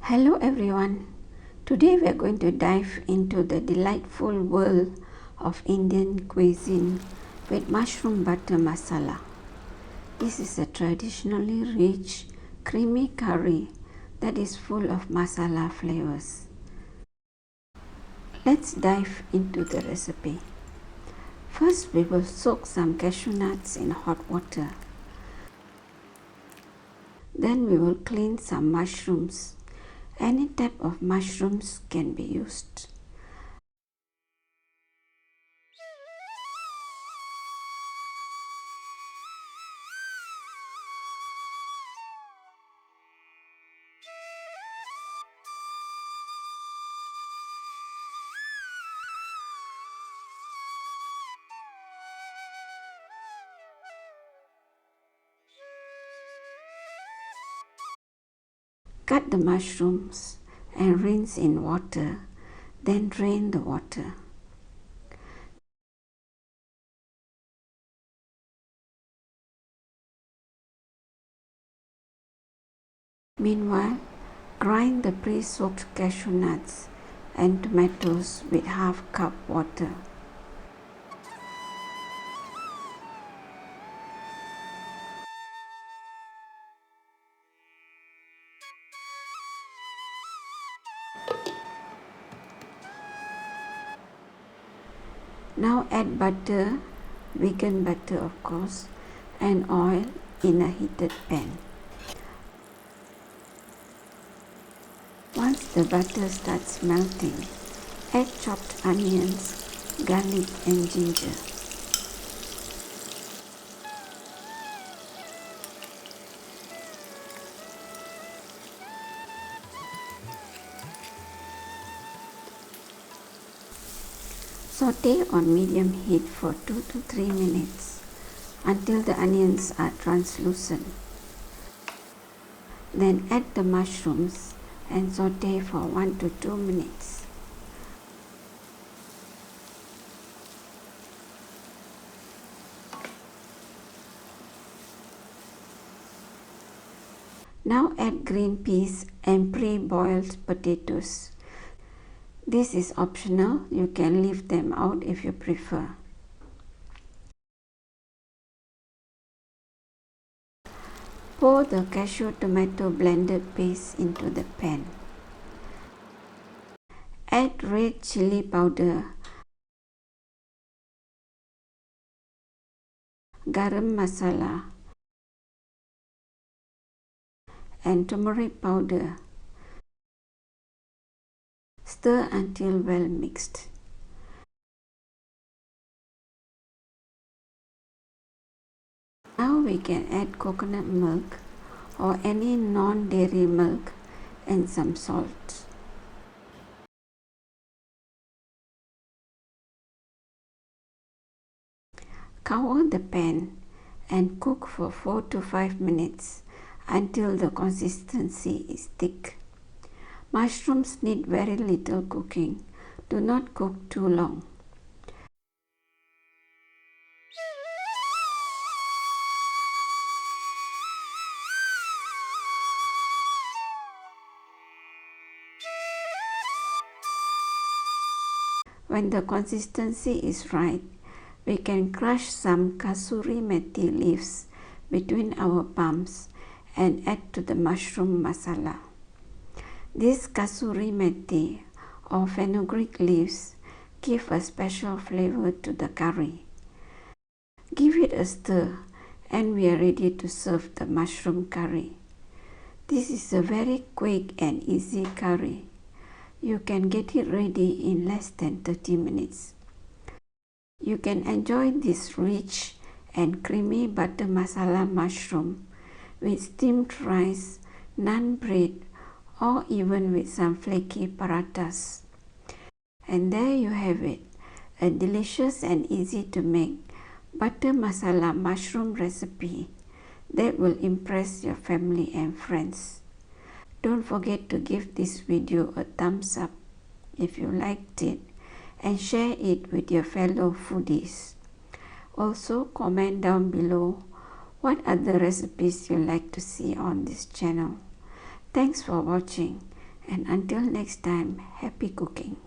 Hello everyone. Today we are going to dive into the delightful world of Indian cuisine with mushroom butter masala. This is a traditionally rich, creamy curry that is full of masala flavors. Let's dive into the recipe. First, we will soak some cashew nuts in hot water. Then we will clean some mushrooms. Any type of mushrooms can be used. Cut the mushrooms and rinse in water, then drain the water. Meanwhile, grind the pre-soaked cashew nuts and tomatoes with half cup water. Now add butter, vegan butter of course, and oil in a heated pan. Once the butter starts melting, add chopped onions, garlic and ginger. Saute on medium heat for 2 to 3 minutes until the onions are translucent. Then add the mushrooms and saute for 1 to 2 minutes. Now add green peas and pre-boiled potatoes. This is optional, you can leave them out if you prefer. Pour the cashew tomato blended paste into the pan. Add red chilli powder, garam masala, and turmeric powder. Stir until well mixed. Now we can add coconut milk or any non-dairy milk and some salt. Cover the pan and cook for 4 to 5 minutes until the consistency is thick. Mushrooms need very little cooking. Do not cook too long. When the consistency is right, we can crush some kasuri methi leaves between our palms and add to the mushroom masala. These kasuri methi or fenugreek leaves give a special flavor to the curry. Give it a stir and we are ready to serve the mushroom curry. This is a very quick and easy curry. You can get it ready in less than 30 minutes. You can enjoy this rich and creamy butter masala mushroom with steamed rice, naan bread, or even with some flaky parathas. And there you have it, a delicious and easy to make butter masala mushroom recipe that will impress your family and friends. Don't forget to give this video a thumbs up if you liked it and share it with your fellow foodies. Also comment down below what other recipes you like to see on this channel. Thanks for watching And until next time, happy cooking.